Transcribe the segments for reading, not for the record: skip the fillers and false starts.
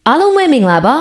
အားလုံးပဲမင်္ဂလာပါ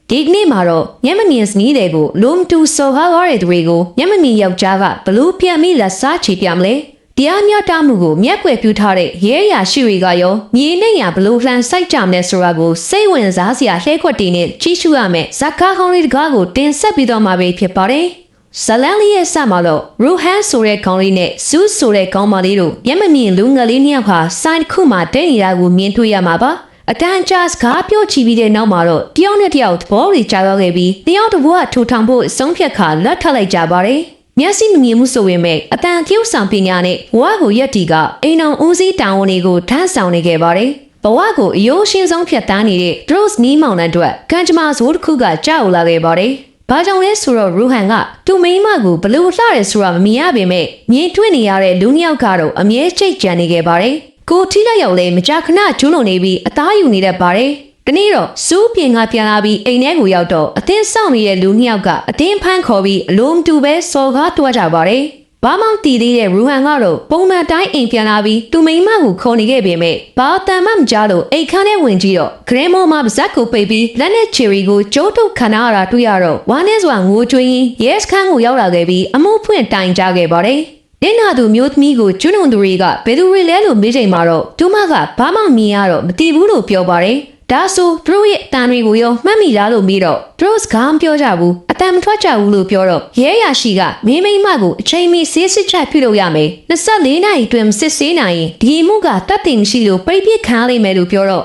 ဒီကနေ့မှာတော့မျက်မမြင်စနီးတွေကိုလုံးတူစော်ကားရတဲ့သူတွေကိုမျက်မမြင်ယောက်ျားကဘလို့ပြန်ပြီးလက်စားချေပြမလဲတရားမျှတမှုကိုမျက်ွယ်ပြုထားတဲ့ရဲရရှိတွေကရောမြေနဲ့ရဘလို့လှန်စိုက်ကြမလဲဆိုတာကိုစိတ်ဝင်စားစရာလှဲခွက်တီနဲ့ကြီးစုရမယ်ဇကားကောင်းလေးတကားကိုတင်ဆက်ပြီးတော့မှာပဲဖြစ်ပါတယ်ဇလန်လေးရဲ့စမှာတော့ရူဟန်ဆိုတဲ့ခေါင်းလေးနဲ့စူးဆိုတဲ့ခေါင်းမလေးတို့မျက်မမြင်လူငယ်လေးနှစ်ယောက်ဟာစိုင်းတစ်ခုမှတဲနေတာကိုမြင်တွေ့ရမှာပါအတန်ကြာစကားပြောချပြီးတဲ့နောက်မှာတော့တယောက်နဲ့တယောက်သဘောတွေကြားရောက်ခဲ့ပြီးတယောက်တစ်ဘဝထူထောင်ဖို့ဆုံးဖြတ်ခါလက်ထပ်လိုက်ကြပါတယ်မျက်စိမမြင်မှုဆိုပေမဲ့အတန်ကျုပ်ဆောင်ပညာနဲ့ဘဝကိုရက်တီကအိမ်အောင်ဦးစီးတောင်ဝန်တွေကိုထမ်းဆောင်နေခဲ့ပါတယ်ဘဝကိုအယိုးရှင်းဆုံးဖြတ်တန်းနေတဲ့ Rose နီးမောင်နှံအတွက်ကံကြမ္မာဇိုးတစ်ခုကကြောက်လာခဲ့ပါတယ်ဘာကြောင့်လဲဆိုတော့ရူဟန်ကသူ့မိန်းမကိုဘလို့လှရဲဆိုတာမမြင်ရပေမဲ့မြင်တွေ့နေရတဲ့လူနှစ်ယောက်ကတော့အမြဲချိတ်ကြံနေခဲ့ပါတယ်ကိုထိလိုက်ရောက်လဲမကြာခဏကျူးလွန်နေပြီးအသားယူနေတတ်ပါတယ်။ဒီနေ့တော့စူးပြင်ကပြန်လာပြီးအိမ်ထဲကိုရောက်တော့အတင်းဆောင်နေတဲ့လူနှစ်ယောက်ကအတင်းဖမ်းခေါ်ပြီးအလုံးတူပဲစော်ကားတွားကြပါတယ်။ဘာမှမတည်သေးတဲ့ရူဟန်ကတော့ပုံမှန်တိုင်းအိမ်ပြန်လာပြီးသူမိန်းမကိုခေါ်နေခဲ့ပေမဲ့ဘာတန်မှမကြားလို့အိတ်ခမ်းထဲဝင်ကြည့်တော့ဂရင်းမောမှာပါဇက်ကိုပိတ်ပြီးလက်နဲ့ချီရီကိုကျိုးထုတ်ခံရတာတွေ့ရတော့ဝမ်းနဲ့စွာငိုကြွေးရင်းရဲစခန်းကိုရောက်လာခဲ့ပြီးအမှုဖွင့်တိုင်ကြားခဲ့ပါတယ်။ဒင်းနာသူမျိုးသမီးကိုကျွလွန်သူတွေကဘယ်သူတွေလဲလို့မေးချိန်မှာတော့သူမကဘာမှမြင်ရတော့မတည်ဘူးလို့ပြောပါတယ်။ဒါဆိုသူတို့ရဲ့တန်တွေကိုရောမှတ်မိလားလို့မေးတော့သူတို့စကားမပြောကြဘူးအတန်မထွက်ကြဘူးလို့ပြောတော့ရဲရရှိကမင်းမိမကိုအချိန်မီဆေးစစ်ချက်ပြုလုပ်ရမယ်။24နာရီအတွင်းစစ်ဆေးနိုင်ရင်ဒီမှုကတတ်သိမရှိလို့ပြိပစ်ခံလိမ့်မယ်လို့ပြောတော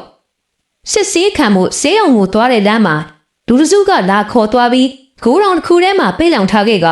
့စစ်ဆေးခံမှုဆေးရုံကိုသွားတဲ့လမ်းမှာလူတစုကလာခေါ်သွားပြီးဂိုးတောင်တစ်ခုထဲမှာပိတ်လောင်ထားခဲ့က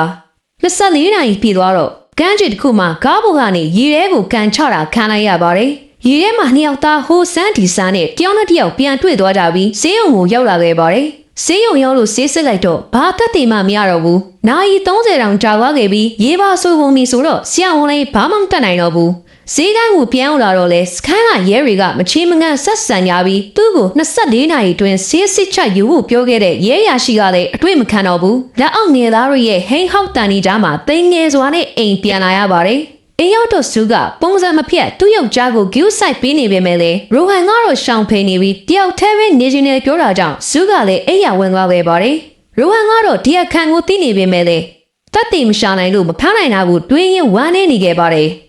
24နာရီပြည့်သွားတော့ကမ်းခြေတစ်ခုမှာကားပေါ်ကနေရေထဲကိုကန်ချတာခံလိုက်ရပါတယ်။ရေထဲမှာနှစ်ယောက်သားဟိုစန်းဒီဆန်းနဲ့တယောက်နဲ့တယောက်ပြန်တွေ့သွားကြပြီးဆေးရုံကိုရောက်လာခဲ့ပါတယ်။ဆေးရုံရောက်လို့ဆေးစစ်လိုက်တော့ဘာသက်သေမှမရတော့ဘူး။နာရီ30တောင်ကြာသွားခဲ့ပြီးရေပါဆိုးပုံပြီဆိုတော့ဆရာဝန်လည်းဘာမှမတတ်နိုင်တော့ဘူး။ဈေးကန်းကိုပြန်လာတော့လဲစခန်းကရဲတွေကမချေမငန့်ဆက်ဆံကြပြီးသူ့ကို24နာရီတွင်ဆေးစစ်ချက်ယူဖို့ပြောခဲ့တဲ့ရဲရရှိကလည်းအတွေ့မခံတော့ဘူးလက်အောက်ငယ်သားတွေရဲ့ဟိန်းဟောက်တန်ဒီကြားမှာတိမ်ငယ်စွာနဲ့အိမ်ပြန်လာရပါတယ်အိမ်ရောက်တော့စုကပုံစံမဖြတ်သူ့ယောက်ျားကိုဂူးဆိုင်ပေးနေပေမဲ့လေရိုဟန်ကတော့ရှောင်ဖိနေပြီးတယောက်ထဲပဲနေချင်းနဲ့ပြောတာကြောင့်စုကလည်းအိမ်ရဝင်သွားခဲ့ပါတယ်ရိုဟန်ကတော့ဒီအခန်းကိုသိနေပေမဲ့လေတတ်သိမရှာနိုင်လို့မဖမ်းနိုင်တာကိုတွေးရင်ဝမ်းနေနေခဲ့ပါတယ်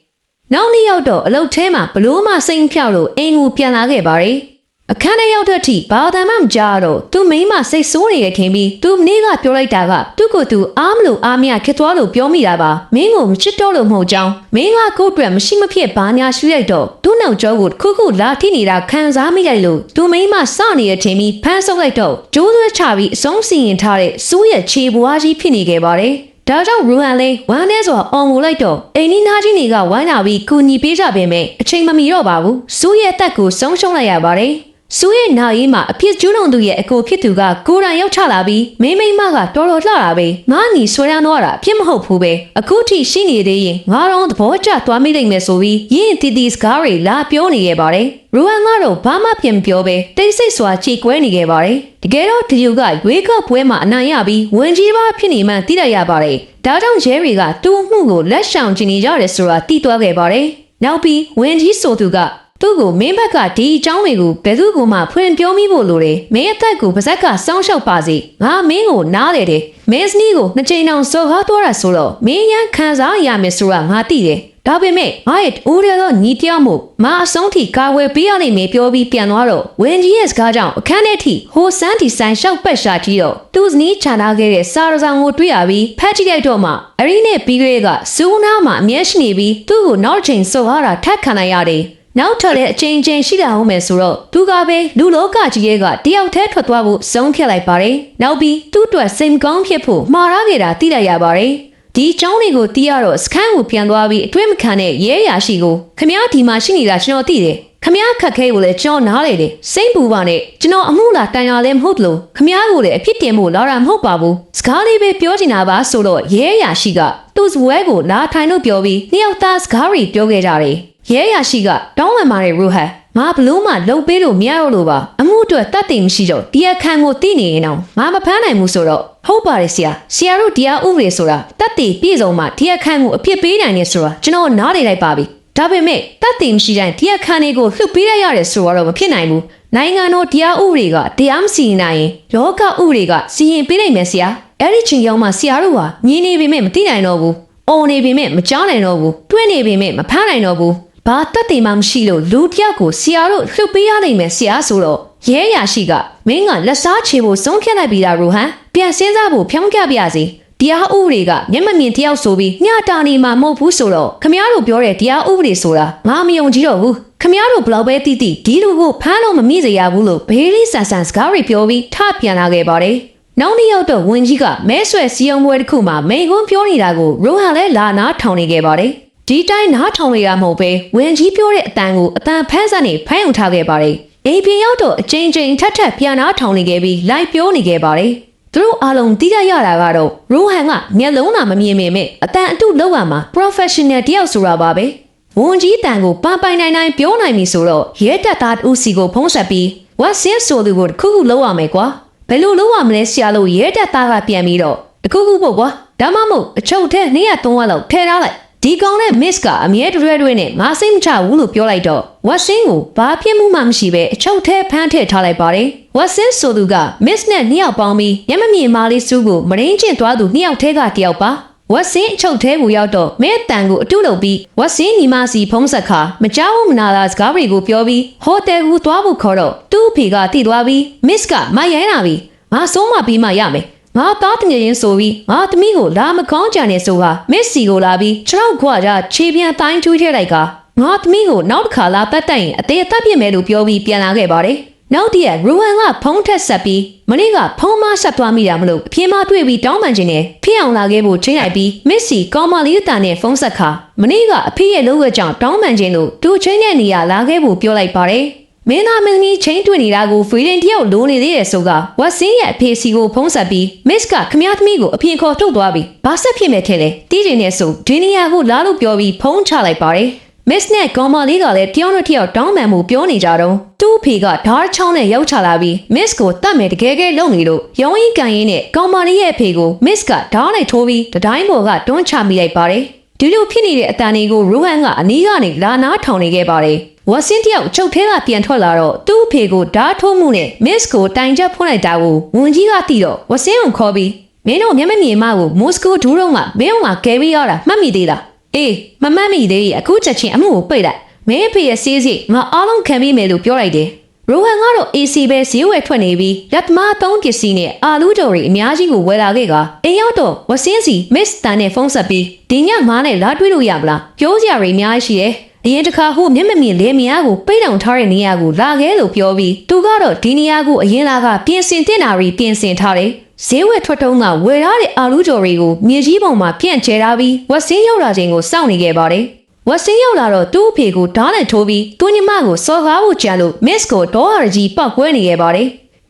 နောက်နေ့ရောက်တော့အလုတ်ထဲမှာဘလို့မှစိတ်ဖြောက်လို့အိမ်ကိုပြန်လာခဲ့ပါတယ်။အခန်းထဲရောက်တဲ့အထိဘာသာမှမကြားတော့သူမိန်းမစိတ်ဆိုးနေရထင်ပြီးသူမနေ့ကပြောလိုက်တာကသူ့ကိုယ်သူအားမလို့အားမရခက်သွားလို့ပြောမိတာပါ။မင်းကိုမချစ်တော့လို့မဟုတ်ကြောင်းမင်းကကိုယ့်အတွက်မရှိမဖြစ်ဘာညာရှိလိုက်တော့သူ့နောက်ကျောကိုခုခုလာထိနေတာခံစားမိလိုက်လို့သူမိန်းမစနေရထင်ပြီးဖမ်းဆုပ်လိုက်တော့ကျိုးသွဲချပြီးအဆုံးစီရင်ထားတဲ့စူးရဲ့ခြေပွားကြီးဖြစ်နေခဲ့ပါတယ်။ဒါကြောင့်ရူဟန်လေးဝမ်းနဲ့ဆိုအောင်ငိုလိုက်တော့အိမ်နီးနားချင်းတွေကဝမ်းလာပြီးကူညီပေးကြပေမဲ့အချိန်မမီတော့ပါဘူးစူးရဲ့တက်ကိုဆုံးရှုံးလိုက်ရပါတယ်စူးရဲ့နာရီမှာအဖြစ်ကျူးလွန်သူရဲ့အကိုဖြစ်သူကကိုယ်တိုင်ရောက်ချလာပြီးမိမကတော်တော်လှတာပဲငါညီဆွဲရမ်းတော့တာဖြစ်မဟုတ်ဘူးပဲအခုထိရှိနေသေးရင်ငါတော့သဘောကျသွားမိလိမ့်မယ်ဆိုပြီးရင်းတီစကားတွေလာပြောနေရပါတယ်ရူဟန်ကတော့ဘာမှပြန်မပြောပဲတိတ်ဆိတ်စွာခြေကွဲနေခဲ့ပါတယ်တကယ်တော့ဒီလူကရွေးကောက်ပွဲမှာအနိုင်ရပြီးဝင်ကြီးပါဖြစ်နေမှသိလိုက်ရပါတယ်ဒါကြောင့်ရဲတွေကသူ့မှုကိုလက်ဆောင်ချင်နေကြတယ်ဆိုတာသိသွားခဲ့ပါတယ်နောက်ပြီးဝင်ကြီးဆိုသူကသူ့ကိုမင်းဘက်ကဒီအကြောင်းတွေကိုဘယ်သူကမှဖွင့်ပြောမိဖို့လိုတယ်မင်းအသက်ကိုပါဇက်ကစောင်းရှောက်ပါစေငါမင်းကိုနားလေတယ်မင်းစနီးကိုနှစ်ချိန်တောင်စော်ကားသွားတာဆိုတော့မင်းရန်ခံစားရမယ်ဆိုတာငါသိတယ်ဒါပေမဲ့ငါ့ရဲ့ဦးရတော့ညီတယောက်မို့မအဆုံးထိကာဝယ်ပေးရနိုင်မယ်ပြောပြီးပြန်သွားတော့ဝင်ကြီးရဲ့စကားကြောင့်အခန်းထဲထိဟိုစန်းဒီဆိုင်ရှောက်ပက်ရှာကြည့်တော့သူ့စနီးချန်ထားခဲ့တဲ့စာရဆောင်ကိုတွေ့ရပြီးဖတ်ကြည့်လိုက်တော့မှအရီနဲ့ပြီးကလေးကစူးနားမှာအမြဲရှိနေပြီးသူ့ကိုနောက်ချိန်စော်ကားတာထပ်ခံလိုက်ရတယ်နောက်ထပ်လည်းအချိန်ချင်းရှိလာအောင်မယ်ဆိုတော့သူကပဲလူလောကကြီးရဲ့ကတယောက်တည်းထွက်သွားဖို့ဆုံးဖြတ်လိုက်ပါတယ်နောက်ပြီးသူ့အတွက်စိတ်ကောင်းဖြစ်ဖို့မှားရခဲ့တာသိလိုက်ရပါတယ်ဒီအကြောင်းတွေကိုသိရတော့စခန်းကိုပြန်သွားပြီးအတွေ့မခံတဲ့ရဲရရှိကိုခမ ्या ဒီမှာရှိနေတာကျွန်တော်သိတယ်ခမ ्या ခက်ခဲကိုလည်းကျွန်တော်နားလေတယ်စိတ်ပူပါနဲ့ကျွန်တော်အမှုလာတိုင်ရလဲမဟုတ်လို့ခမ ्या ကိုလည်းအဖြစ်တင်ဖို့လာတာမဟုတ်ပါဘူးစကားလေးပဲပြောချင်တာပါဆိုတော့ရဲရရှိကသူ့ဇွဲကိုလာထိုင်လို့ပြောပြီးနှစ်ယောက်သားစကားတွေပြောခဲ့ကြတယ်ရဲရရှိကတောင်းပန်ပါတယ်ရူဟန်ငါဘလို့မှလုံပေးလို့မရတော့လို့ပါအမှုအတွက်တတ်သိမရှိတော့ဒီအခန်းကိုသိနေရင်တော့ငါမဖမ်းနိုင်ဘူးဆိုတော့ဟုတ်ပါတယ်ဆရာတို့တရားဥပဒေဆိုတာတတ်သိပြည့်စုံမှဒီအခန်းကိုအဖြစ်ပေးနိုင်နေဆိုတာကျွန်တော်နားလေလိုက်ပါပြီဒါပေမဲ့တတ်သိမရှိတိုင်းဒီအခန်းလေးကိုလှုပ်ပေးရရတယ်ဆိုတော့မဖြစ်နိုင်ဘူး နိုင်ငံတော်တရားဥပဒေကတရားမစီရင်နိုင်ရင်လောကဥပဒေကစီရင်ပေးနိုင်မယ်ဆရာအဲ့ဒီချိန်ရောက်မှဆရာတို့ဟာမြင်နေပေမဲ့မသိနိုင်တော့ဘူးအော်နေပေမဲ့မကြားနိုင်တော့ဘူးတွေးနေပေမဲ့မဖမ်းနိုင်တော့ဘူးဘာတက်တယ်မှမရှိလို့လူတယောက်ကိုဆရာတို့လှုပ်ပေးရနိုင်မယ်ဆရာဆိုတော့ရဲရရှိကမင်းကလက်စားချေဖို့ဆုံးဖြတ်လိုက်ပြီလားရိုဟန်ပြန်စဉ်းစားဖို့ဖြောင်းပြပြစီတရားဥပဒေကမျက်မမြင်တယောက်ဆိုပြီးညတာနေမှာမဟုတ်ဘူးဆိုတော့ခမရတို့ပြောတဲ့တရားဥပဒေဆိုတာငါမယုံကြည်တော့ဘူးခမရတို့ဘလောက်ပဲတိတိဒီလူကိုဖမ်းလို့မမိစေရဘူးလို့ဘေးလေးဆန်ဆန်စကားတွေပြောပြီးထပြန်လာခဲ့ပါတယ်နောက်နေ့ရောက်တော့ဝင်ကြီးကမဲဆွဲစီယုံပွဲတစ်ခုမှာမိန်ခွန်းပြောနေတာကိုရိုဟန်လည်းလာနာထောင်နေခဲ့ပါတယ်ဒီတိုင်းနားထောင်ရမဟုတ်ပဲဝင်ကြီးပြောတဲ့အတန်ကိုအတန်ဖန်းစက်နေဖမ်းုံထားခဲ့ပါတယ်အိမ်ပြင်ရောက်တော့အချိန်ချင်းထပ်ပြန်နားထောင်နေခဲ့ပြီးလိုက်ပြောနေခဲ့ပါတယ်သူတို့အားလုံးသိကြရတာကတော့ရိုဟန်ကမျက်လုံးသာမမြင်ပေမဲ့အတန်အတုလောက်ရမှာ professional တယောက်ဆိုတာပါပဲဝန်ကြီးတန်ကိုပိုင်နိုင်ပြောနိုင်ပြီဆိုတော့ရဲတပ်သားဦးစီကိုဖုံးဆက်ပြီးဝတ်ဆင်းဆိုသူကိုတစ်ခုလောက်ရမယ်ကွာဘယ်လိုလုပ်ရမလဲဆရာလို့ရဲတပ်သားကပြန်ပြီးတော့တစ်ခုပေါ့ကွာဒါမှမဟုတ်အချုပ်ထဲ203လောက်ထည့်ထားလိုက်ဒီကောင်နဲ့ miss ကအမြဲတွဲနဲ့ငါစိတ်မချဘူးလို့ပြောလိုက်တော့ဝတ်ဆင်းကိုဘာဖြစ်မှုမှမရှိပဲအချုပ်ထဲဖမ်းထည့်ထားလိုက်ပါတယ်ဝတ်ဆင်းဆိုသူက miss နဲ့2ယောက်ပေါင်းပြီးမျက်မမြင်မာလေးစုကိုမရင်းကျင့်သွားသူ2ယောက်ထဲက1ယောက်ပါဝတ်ဆင်းအချုပ်ထဲကိုရောက်တော့မဲတန်ကိုအတုလုပ်ပြီးဝတ်ဆင်းညီမစီဖုံးဆက်ခါမကြောက်မနာလားစကားတွေကိုပြောပြီးဟိုတယ်ကိုသွားဖို့ခေါ်တော့သူ့အဖေကတိသွားပြီး miss ကမရိုင်းလာပြီးငါဆုံးမပြီးမှရမယ်ငါသားတငယ်ရင်ဆိုပြီးငါသမီးကိုလာမကောင်းကြနဲ့ဆိုဟာမစ်စီကိုလာပြီးခြေထောက်ခွာကြခြေပြန်တိုင်းကျွေးထည့်လိုက်ကငါသမီးကိုနောက်တစ်ခါလာပတ်တိုင်ရင်အသေးအသက်ပြစ်မယ်လို့ပြောပြီးပြန်လာခဲ့ပါတယ်နောက်တည့်ရိုဟန်ကဖုံးထက်ဆက်ပြီးမနေ့ကဖုံးမဆက်သွားမိတာမလို့အပြင်းမတွေ့ပြီးတောင်းပန်ခြင်းနဲ့ဖြစ်အောင်လာခဲ့ဖို့ချိန်လိုက်ပြီးမစ်စီကောင်းမလေးအတန်နဲ့ဖုံးဆက်ခါမနေ့ကအဖေရဲ့လုပ်ရကြောင်တောင်းပန်ခြင်းလို့သူချင်းတဲ့နေရာလာခဲ့ဖို့ပြောလိုက်ပါတယ်မင်းသားမင်းကြီးချင်းတွေ့နေတာကိုဖီရင်တယောက်လိုနေသေးတယ်ဆိုကဝတ်စင်းရဲ့အဖေစီကိုဖုံးဆက်ပြီးမစ်ကခမရသမီးကိုအပြင်ခေါ်ထုတ်သွားပြီးဘာဆက်ဖြစ်မဲ့ထဲလဲတီးတင်နေဆိုဒီနေရာကိုလာလို့ပြောပြီးဖုံးချလိုက်ပါတယ်မစ်နဲ့ကောင်မလေးကလည်းတယောက်နဲ့တယောက်တောင်းပန်မှုပြောနေကြတော့သူ့အဖေကဓာတ်ချောင်းနဲ့ရောက်ချလာပြီးမစ်ကိုတတ်မယ်တကယ်ကဲလုံနေလို့ရောင်းရင်ကန်ရင်နဲ့ကောင်မလေးရဲ့အဖေကိုမစ်ကဓာတ်နဲ့ထိုးပြီးတတိုင်းပေါ်ကတွန်းချမိလိုက်ပါတယ်ဒီလိုဖြစ်နေတဲ့အတန်တွေကိုရိုဟန်ကအနီးကနေလာနာထောင်နေခဲ့ပါတယ်ဝါစင်းတယောက်ချုပ်ထဲကပြန်ထွက်လာတော့သူ့အဖေကိုဓာတ်ထိုးမှုနဲ့မစ်ကိုတိုင်ချက်ဖွင့်လိုက်တာကိုဝန်ကြီးကသိတော့ဝါစင်းကိုခေါ်ပြီးမင်းတို့မျက်မမြင်မကိုမော်စကိုဒူးတော့မှမင်းတို့ကကယ်ပြီးရတာမှတ်မိသေးလားအေးမမှတ်မိသေးဘူးအခုချက်ချင်းအမှုကိုပိတ်လိုက်မင်းအဖေရဲ့စေးစိငါအားလုံးခံပြီးမယ်လို့ပြောလိုက်တယ်ရိုဟန်ကတော့ AC ပဲဈေးဝယ်ထွက်နေပြီးလက်သမားသုံးပစ္စည်းနဲ့အာလူးတော်တွေအများကြီးကိုဝယ်လာခဲ့ကအိမ်ရောက်တော့ဝစင်းစီမစ်တန်နဲ့ဖုန်းဆက်ပြီးဒီညမားနဲ့လာတွေ့လို့ရမလားပြောစရာတွေအများကြီးရှိတယ်အရင်တစ်ခါဟိုမျက်မမြင်လေမယားကိုပိတ်တောင်ထားတဲ့နေရာကိုလာခဲ့လို့ပြောပြီးသူကတော့ဒီနေရာကိုအရင်လာကပြင်ဆင်တင်တာတွေပြင်ဆင်ထားတယ်ဈေးဝယ်ထွက်တုံးကဝယ်ထားတဲ့အာလူးတော်တွေကိုမြေကြီးပုံမှာပြန့်ကျဲထားပြီးဝစင်းရောက်လာခြင်းကိုစောင့်နေခဲ့ပါတယ်ဝစင်းရောက်လာတော့သူ့အဖေကိုဓာတ်နဲ့ထိုးပြီးသူ့ညီမကိုစော်ကားဖို့ကြံလို့မစ်ကိုဒေါ်ဟာကြီးပောက်ကွဲနေခဲ့ပါတယ်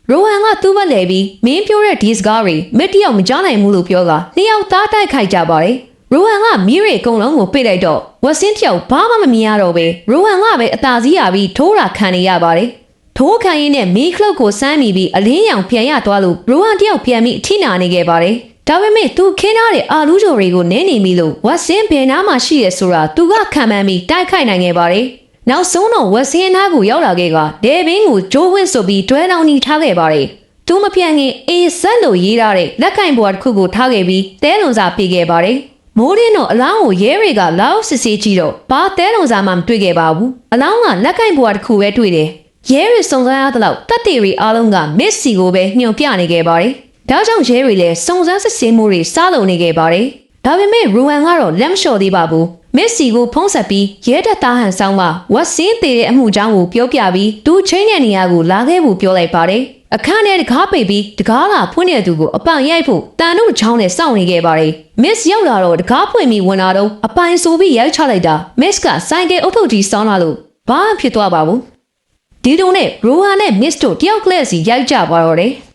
ရိုဟန်ကသူ့ဘက်လဲပြီးမင်းပြောတဲ့ဒီစကားတွေမစ်တယောက်မကြားနိုင်ဘူးလို့ပြောကနှစ်ယောက်သားတိုက်ခိုက်ကြပါတယ်ရိုဟန်ကမီးရီအကုန်လုံးကိုပိတ်လိုက်တော့ဝစင်းတယောက်ဘာမှမမြင်ရတော့ပဲရိုဟန်ကပဲအသာစီးရပြီးထိုးတာခံနေရပါတယ်ထိုးခံရင်းနဲ့မီးခလုတ်ကိုစမ်းမိပြီးအလင်းရောင်ပြန်ရသွားလို့ရိုဟန်တယောက်ပြန်ပြီးအထိနာနေခဲ့ပါတယ်ဒါပေမဲ့သူခင်းထားတဲ့အာလူးကြော်တွေကိုနင်းနေပြီလို့ဝတ်စင်းဘယ်နားမှာရှိရဲဆိုတာသူကခံမှန်းပြီးတိုက်ခိုက်နိုင်ခဲ့ပါတယ်။နောက်ဆုံးတော့ဝတ်စင်းနားကိုရောက်လာခဲ့ကဒေဘင်းကိုဂျိုးဝင်းဆိုပြီးတွဲလောင်းနီထားခဲ့ပါတယ်။သူမပြန့်ခင်အေးဆက်လို့ရေးထားတဲ့လက်ကင်ဘွားတစ်ခုကိုထားခဲ့ပြီးတဲလွန်စာပေးခဲ့ပါတယ်။မိုးရင်းတော့အလောင်းကိုရဲတွေကလောက်စစ်စစ်ကြည့်တော့ဘာတဲလွန်စာမှမတွေ့ခဲ့ပါဘူး။အလောင်းကလက်ကင်ဘွားတစ်ခုပဲတွေ့တယ်။ရဲတွေစုံစမ်းရတဲ့လောက်တပ်တွေရီအားလုံးကမစ်စီကိုပဲညှို့ပြနေခဲ့ပါတယ်။ဒါကြောင့်ရဲတွေလည်းစုံစမ်းစစ်ဆေးမှုတွေစားလုံနေခဲ့ပါတယ်။ဒါပေမဲ့ရူဟန်ကတော့လက်မလျှော်သေးပါဘူး။မစ်စီကိုဖုံးဆက်ပြီးရဲတပ်သားဟန်ဆောင်ကဝတ်စင်းသေးတဲ့အမှုကြောင့်ကိုပြောပြပြီးသူချင်းတဲ့နေရာကိုလာခဲ့ဖို့ပြောလိုက်ပါတယ်။အခန်းထဲတကားပိတ်ပြီးတကားလာဖွင့်တဲ့သူကိုအပိုင်ရိုက်ဖို့တန်တို့ချောင်းနဲ့စောင့်နေခဲ့ပါတယ်။မစ်ရောက်လာတော့တကားဖွင့်ပြီးဝင်လာတော့အပိုင်ဆိုပြီးရိုက်ချလိုက်တာမစ်ကဆိုင်ကယ်အုပ်ထုပ်ကြီးစောင်းလာလို့ဘာမှဖြစ်သွားပါဘူး။ဒီလိုနဲ့ရူဟန်နဲ့မစ်တို့တယောက်ကလေးစီရိုက်ကြပါတော့တယ်။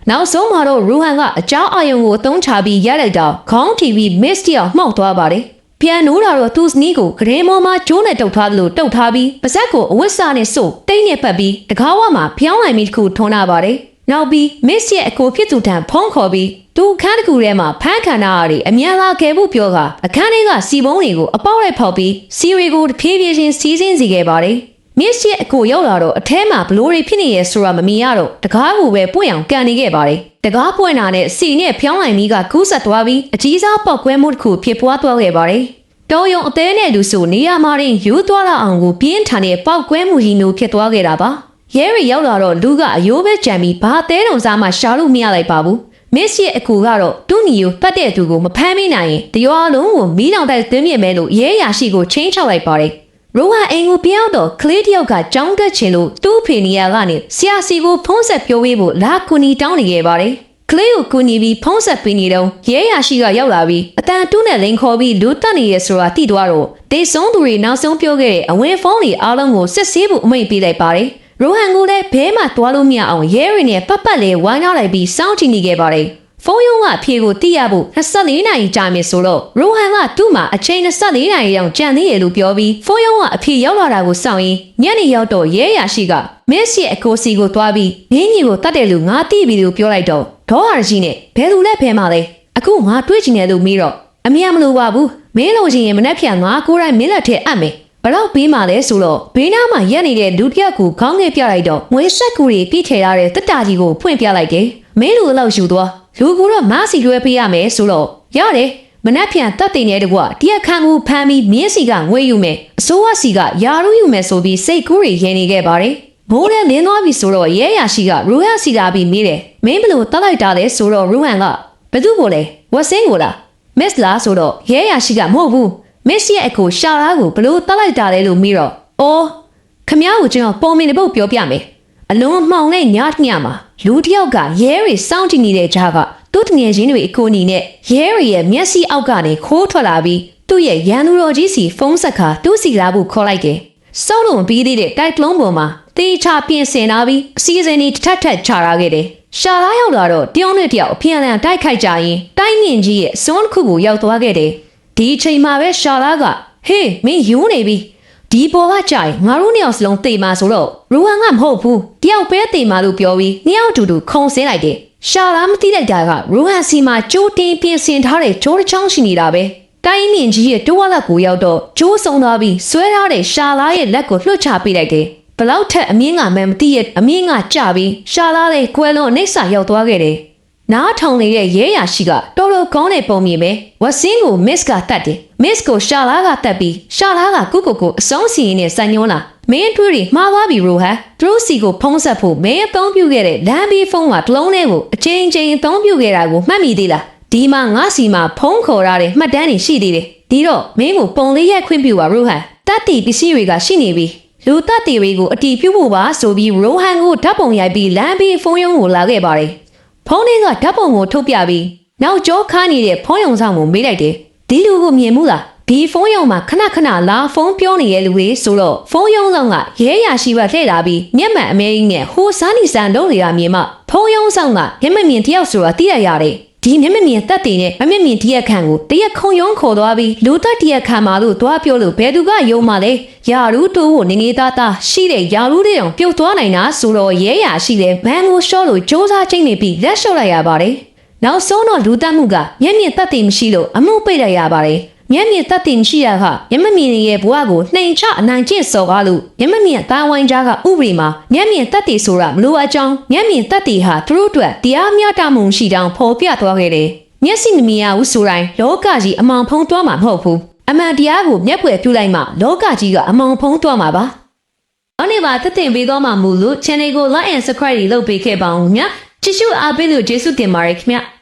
နောက်ဆုံးမှာတော့ရူဟန်ကအကြောင်းအယုံကိုအသုံးချပြီးရိုက်လိုက်တော့ခေါင်းတီဗီမစ်တယောက်မှောက်သွားပါတယ်။ပြန်နိုးလာတော့သူ့စနီးကိုဂရင်မောမှာကျိုးနဲ့တုတ်ထားသလိုတုတ်ထားပြီးပါဇက်ကိုအဝတ်စားနဲ့စို့တိတ်နဲ့ပတ်ပြီးတကားဝမှာဖျောင်းလိုက်ပြီးတစ်ခုထွန်းလာပါတယ်။နောက်ပြီးမစ်ရဲ့အကိုဖြစ်သူထံဖုန်းခေါ်ပြီးသူအခန်းတစ်ခုထဲမှာဖမ်းခံရတာအများလာခဲ့ဖို့ပြောကအခန်းထဲကစီပုံးတွေကိုအပေါက်လိုက်ဖောက်ပြီးစီရီကိုတဖြည်းဖြည်းချင်းစီးဆင်းစီခဲ့ပါတယ်။ မစ်ရဲ့အကိုရောက်လာတော့အထဲမှာဘလို့တွေဖြစ်နေရဲဆိုတာမမြင်ရတော့တကားကိုပဲပွင့်အောင်ကန်နေခဲ့ပါတယ်တကားပွင့်လာတဲ့စီနဲ့ဖြောင်းလိုက်မိကကူးဆက်သွားပြီးအကြီးစားပေါက်ကွဲမှုတစ်ခုဖြစ်ပွားသွားခဲ့ပါတယ်တော်ရုံအသေးနဲ့လူဆိုနေရမှာရင်ယူသွားလာအောင်ကိုပြင်းထန်တဲ့ပေါက်ကွဲမှုကြီးမျိုးဖြစ်သွားခဲ့တာပါရဲရီရောက်လာတော့လူကအယိုးပဲကြံပြီးဘာတဲတုံစားမှရှာလို့မရလိုက်ပါဘူးမစ်ရဲ့အကူကတော့တူနီကိုပတ်တဲ့သူကိုမဖမ်းမိနိုင်ရင်တရွာလုံးကိုမီးလောင်တိုက်သွင်းမြင်မယ်လို့ရဲရရှိကိုချင်းချောက်လိုက်ပါတယ်ရိုဟန်အိမ်ကိုပြောင်းတော့ကလေးတယောက်ကကြောင်းတက်ချင်လို့တူးဖေနီယာကနေဆရာစီကိုဖုံးဆက်ပြောပေးဖို့လာကူနီတောင်းနေခဲ့ပါတယ်ကလေးကိုကူညီပြီးဖုံးဆက်ပေးနေတော့ရဲရရှိကရောက်လာပြီးအတန်တူးနဲ့လိန်ခေါ်ပြီးလူတက်နေရဆိုတာသိသွားတော့ဒေဆုံးသူတွေနောက်ဆုံးပြောခဲ့တဲ့အဝင်ဖုံးတွေအားလုံးကိုစစ်ဆေးဖို့အမိန့်ပေးလိုက်ပါတယ်ရိုဟန်ကိုလည်းဘဲမှသွားလို့မရအောင်ရဲရီနဲ့ပတ်ပတ်လေးဝိုင်းထားလိုက်ပြီးစောင့်ကြည့်နေခဲ့ပါတယ်ဖုန်းရုံကအဖြေကိုသိရဖို့24နာရီကြာမယ်ဆိုတော့ရိုဟန်ကသူ့မှာအချိန်24နာရီတောင်ကြံသေးတယ်လို့ပြောပြီးဖုန်းရုံကအဖြေရောက်လာတာကိုစောင့်ရင်းညနေရောက်တော့ရဲရရှိကမစ်ရဲ့အကိုစီကိုသွားပြီးမင်းကြီးကိုတတ်တယ်လို့ငါသိပြီလို့ပြောလိုက်တော့ဒေါ်ဟာကြီးနဲ့ဘယ်သူလဲဖဲမှာလဲအခုငါတွေးချင်တယ်လို့မေးတော့အမေကမလိုပါဘူးမင်းလိုချင်ရင်မနှက်ဖြန်ငါကိုယ်တိုင်မင်းလက်ထဲအပ်မယ်ဘလောက်ပေးမှလဲဆိုတော့ဘေးနားမှာရက်နေတဲ့လူတစ်ယောက်ကိုခေါင်းငယ်ပြလိုက်တော့ငွေဆက်ကူတွေပြည့်ထည့်ရတဲ့တက်တာကြီးကိုဖွင့်ပြလိုက်တယ်မင်းလိုလောက်ယူသွားလူကတော့မစီလွှဲပေးရမယ်ဆိုတော့ရတယ်မနှက်ဖြန်တက်တင်တဲ့တကွတရားခံမှုဖမ်းပြီးမင်းစီကငွေယူမယ်အစိုးရစီကယာရုယူမယ်ဆိုပြီးစိတ်ကူးတွေရင်းနေခဲ့ပါတယ်မိုးလည်းလင်းသွားပြီဆိုတော့ရဲရရှိကရူဟန်စီလာပြီးမိတယ်မင်းဘလို့တက်လိုက်တာလဲဆိုတော့ရူဟန်ကဘယ်သူကိုလဲဝက်စင်းကိုလားမစ်လာဆိုတော့ရဲရရှိကမဟုတ်ဘူးမစ်ရဲ့အကိုရှာလာကိုဘလို့တက်လိုက်တာလဲလို့မိတော့အော်ခမ ्या ကိုကျွန်တော်ပုံမင်းတဲ့ပုတ်ပြောပြမယ်အလုံးမှောင်နဲ့ညညမှာလူတစ်ယောက်ကရဲရီစောင့်ကြည့်နေတဲ့ကြားကသူ့တငယ်ချင်းတွေအကိုနီနဲ့ရဲရီရဲ့မျက်စိအောက်ကနေခိုးထွက်လာပြီးသူ့ရဲ့ရန်သူတော်ကြီးစီဖုန်းဆက်ခါသူ့စီလာဖို့ခေါ်လိုက်တယ်စောက်လို့ပြီးသေးတဲ့တိုက်ကလုံးပေါ်မှာတေချာပြင်ဆင်လာပြီးအစည်းအဝေးတွေထပ်ထပ်ချလာခဲ့တယ်ရှာလာရောက်လာတော့တယောက်နဲ့တယောက်အပြန်အလှန်တိုက်ခိုက်ကြရင်တိုင်းမြင့်ကြီးရဲ့စွန်းတစ်ခုကိုရောက်သွားခဲ့တယ်ဒီအချိန်မှာပဲရှာလာကဟေးမင်းယူနေပြီဒီပေါ်ကကြိုင်ငါတို့နှစ်ယောက်စလုံးတေမာဆိုတော့ရူဟန်ကမဟုတ်ဘူးတယောက်ပဲတေမာလို့ပြောပြီးနှစ်ယောက်တူတူခုံဆင်းလိုက်တယ်ရှာလာမသိလိုက်တာကရူဟန်စီမှာကြိုးတင်ပြင်ဆင်ထားတဲ့ဂျိုးတစ်ချောင်းရှိနေတာပဲတိုင်းမြင့်ကြီးရဲ့တိုးဝါလက်ကိုရောက်တော့ဂျိုးဆုံးသွားပြီးဆွဲထားတဲ့ရှာလာရဲ့လက်ကိုလွှတ်ချပေးလိုက်တယ်ဘလောက်ထက်အမြင့်ကမှမသိရဲ့အမြင့်ကကြပြီးရှာလာတဲ့ကွယ်လွန်အနှိမ့်စာရောက်သွားခဲ့တယ်နားထောင်နေတဲ့ရဲရရှိကတော်တော်ကောင်းတဲ့ပုံမြင်ပဲဝက်စင်းကိုမစ်ကတတ်တယ်မစ်ကိုရှာလာကတတ်ပြီးရှာလာကကုကိုအစုံးစီရင်နဲ့ဆန်ညွန်းလာမင်းတွေးတွေမှားသွားပြီရိုဟန်သူတို့စီကိုဖုံးဆက်ဖို့မင်းအသုံးပြုခဲ့တဲ့လမ်းဘေးဖုံးကတလုံးလေးကိုအချိန်ချင်းအသုံးပြုခဲ့တာကိုမှတ်မိသေးလားဒီမှာငါစီမှာဖုံးခေါ်ရတဲ့မှတ်တမ်းတွေရှိသေးတယ်ဒီတော့မင်းကိုပုံလေးရက်ခွင့်ပြုပါရိုဟန်တတ်တီပစ္စည်းတွေကရှိနေပြီလူတတ်တီတွေကိုအတီးပြုတ်ဖို့ပါဆိုပြီးရိုဟန်ကိုဓာတ်ပုံရိုက်ပြီးလမ်းဘေးဖုံးရုံကိုလာခဲ့ပါတယ်ဖုန်းလေးကဓာတ်ပုံကိုထုတ်ပြပြီးနောက်ကျောခါနေတဲ့ဖုန်းရုံဆောင်ကိုမေးလိုက်တယ်ဒီလူကိုမြင်မှုလားဒီဖုန်းရုံမှာခဏခဏလာဖုန်းပြောနေတဲ့လူတွေဆိုတော့ဖုန်းရုံဆောင်ကရဲရရှိဘလှည့်လာပြီးမျက်မှန်အမဲကြီးနဲ့ဟိုစားနီဆန်လုံးတွေကမြင်မှဖုန်းရုံဆောင်ကမျက်မမြင်တယောက်ဆိုတာသိရရတယ်ဒီမျက်မမြင်တက်တဲ့နဲ့မမျက်မြင်တရက်ခန့်ကိုတရက်ခုံရုံခေါ်သွားပြီးလူတက်တရက်ခန့်မှာလို့သွားပြောလို့ဘယ်သူကယုံမှလဲယာရူးတိုးကိုနေနေသားသားရှိတဲ့ယာရူးတွေအောင်ပြုတ်သွားနိုင်တာဆိုတော့ရဲရရှိတဲ့ဘန်ကိုရှော့လို့စ조사ချိန်နေပြီးလက်လျှော့လိုက်ရပါတယ်နောက်ဆုံးတော့လူတက်မှုကမျက်မြင်တက်တဲ့မရှိလို့အမှုပိတ်လိုက်ရပါတယ်မျက်မြင်တက်တင်ရှိရကမျက်မမြင်ရဲ့ဘဝကိုနှိမ်ချအနိုင်ကျင့်စော်ကားလို့မျက်မမြင်သားဝိုင်းကြားကဥပဒေမှာမျက်မြင်တက်တည်ဆိုတာမလိုအပ်ကြောင်းမျက်မြင်တက်တည်ဟာသူတို့အတွက်တရားမျှတမှုရှိကြောင်းဖော်ပြသွားခဲ့တယ်။မျက်စိမမြင်ရဘူးဆိုတိုင်းလောကကြီးအမောင်ဖုံးသွားမှာမဟုတ်ဘူး။အမှန်တရားကိုမျက်ွယ်ပြုလိုက်မှလောကကြီးကအမောင်ဖုံးသွားမှာပါ။နောက်နေ့ပါတက်တင်ပေးသွားမှာမူလို့ channel ကို like and subscribe လုပ်ပေးခဲ့ပါဦးခင်ဗျာ။ချစ်ရှုအားပေးလို့ကျေးဇူးတင်ပါတယ်ခင်ဗျာ။